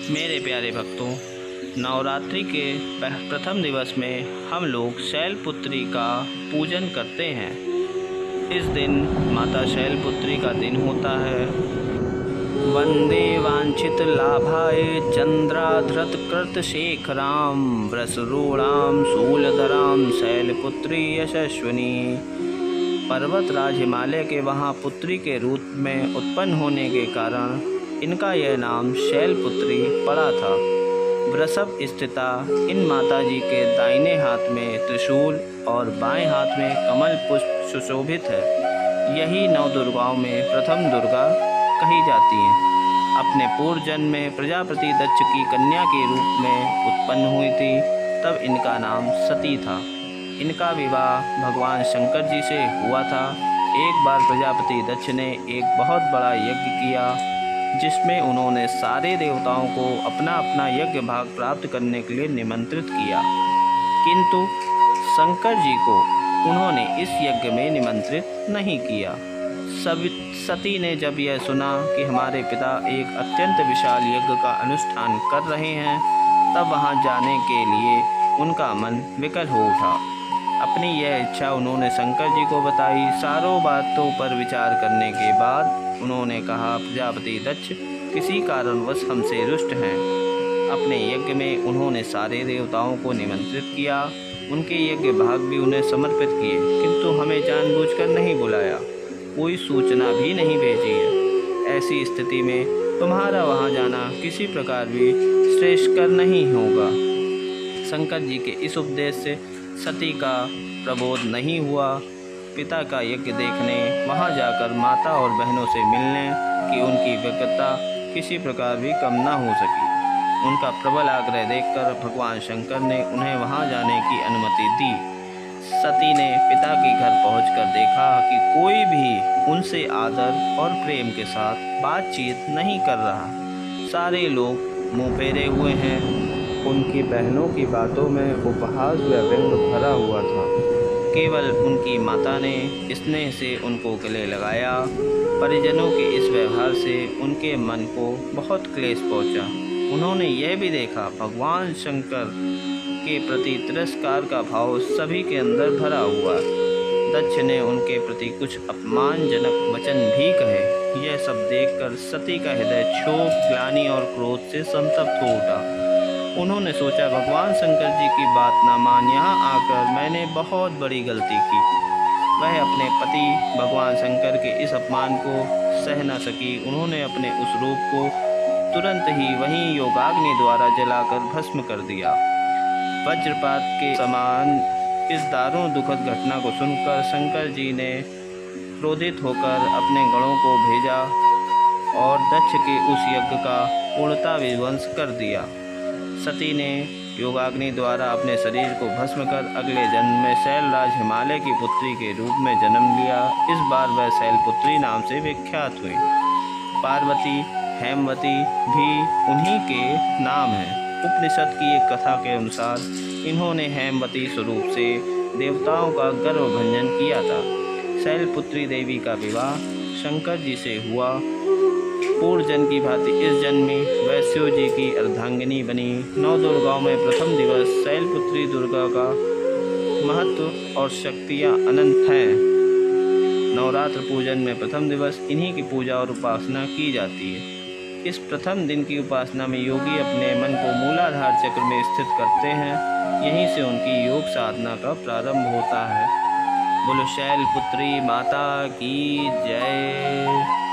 मेरे प्यारे भक्तों, नवरात्रि के प्रथम दिवस में हम लोग शैलपुत्री का पूजन करते हैं। इस दिन माता शैलपुत्री का दिन होता है। वंदे वांछित लाभाय चंद्राधृत कृत शेखराम वृषरूणाम शूलधराम शैलपुत्री यशस्विनी। पर्वतराज हिमालय के वहाँ पुत्री के रूप में उत्पन्न होने के कारण इनका यह नाम शैलपुत्री पड़ा था। वृषभ स्थिता इन माताजी के दाहिने हाथ में त्रिशूल और बाएं हाथ में कमल पुष्प सुशोभित है। यही नौ दुर्गाओं में प्रथम दुर्गा कही जाती हैं। अपने पूर्व जन्म में प्रजापति दक्ष की कन्या के रूप में उत्पन्न हुई थी, तब इनका नाम सती था। इनका विवाह भगवान शंकर जी से हुआ था। एक बार प्रजापति दक्ष ने एक बहुत बड़ा यज्ञ किया, जिसमें उन्होंने सारे देवताओं को अपना अपना यज्ञ भाग प्राप्त करने के लिए निमंत्रित किया, किंतु शंकर जी को उन्होंने इस यज्ञ में निमंत्रित नहीं किया। सती ने जब यह सुना कि हमारे पिता एक अत्यंत विशाल यज्ञ का अनुष्ठान कर रहे हैं, तब वहां जाने के लिए उनका मन विकल हो उठा। अपनी यह इच्छा उन्होंने शंकर जी को बताई। सारों बातों पर विचार करने के बाद उन्होंने कहा, प्रजापति दक्ष किसी कारणवश हमसे रुष्ट हैं। अपने यज्ञ में उन्होंने सारे देवताओं को निमंत्रित किया, उनके यज्ञ भाग भी उन्हें समर्पित किए, किंतु हमें जानबूझकर नहीं बुलाया, कोई सूचना भी नहीं भेजी है। ऐसी स्थिति में तुम्हारा वहां जाना किसी प्रकार भी श्रेयस्कर नहीं होगा। शंकर जी के इस उपदेश से सती का प्रबोध नहीं हुआ। पिता का यज्ञ देखने वहां जाकर माता और बहनों से मिलने की उनकी व्यग्रता किसी प्रकार भी कम न हो सकी। उनका प्रबल आग्रह देखकर भगवान शंकर ने उन्हें वहां जाने की अनुमति दी। सती ने पिता के घर पहुंचकर देखा कि कोई भी उनसे आदर और प्रेम के साथ बातचीत नहीं कर रहा। सारे लोग मुँह फेरे हुए हैं। उनकी बहनों की बातों में उपहास व व्यंग भरा हुआ था। केवल उनकी माता ने स्नेह से उनको गले लगाया। परिजनों के इस व्यवहार से उनके मन को बहुत क्लेश पहुंचा। उन्होंने यह भी देखा भगवान शंकर के प्रति तिरस्कार का भाव सभी के अंदर भरा हुआ। दक्ष ने उनके प्रति कुछ अपमानजनक वचन भी कहे। यह सब देखकर सती का हृदय क्षोभ, ग्लानि और क्रोध से संतप्त हो उठा। उन्होंने सोचा, भगवान शंकर जी की बात न मान यहाँ आकर मैंने बहुत बड़ी गलती की। वह अपने पति भगवान शंकर के इस अपमान को सह न सकी। उन्होंने अपने उस रूप को तुरंत ही वहीं योगाग्नि द्वारा जलाकर भस्म कर दिया। वज्रपात के समान इस दारुण दुखद घटना को सुनकर शंकर जी ने क्रोधित होकर अपने गणों को भेजा और दक्ष के उस यज्ञ का पूर्णतः विध्वंस कर दिया। सती ने योगाग्नि द्वारा अपने शरीर को भस्म कर अगले जन्म में शैलराज हिमालय की पुत्री के रूप में जन्म लिया। इस बार वह शैलपुत्री नाम से विख्यात हुई। पार्वती, हेमवती भी उन्हीं के नाम हैं। उपनिषद की एक कथा के अनुसार इन्होंने हेमवती स्वरूप से देवताओं का गर्वभंजन किया था। शैलपुत्री देवी का विवाह शंकर जी से हुआ। पूर्व जन्म की भांति इस जन्म में वह शिव जी की अर्धांगिनी बनी। नौ दुर्गाओं में प्रथम दिवस शैलपुत्री दुर्गा का महत्व और शक्तियाँ अनंत हैं। नवरात्र पूजन में प्रथम दिवस इन्हीं की पूजा और उपासना की जाती है। इस प्रथम दिन की उपासना में योगी अपने मन को मूलाधार चक्र में स्थित करते हैं। यहीं से उनकी योग साधना का प्रारंभ होता है। बोलो शैलपुत्री माता की जय।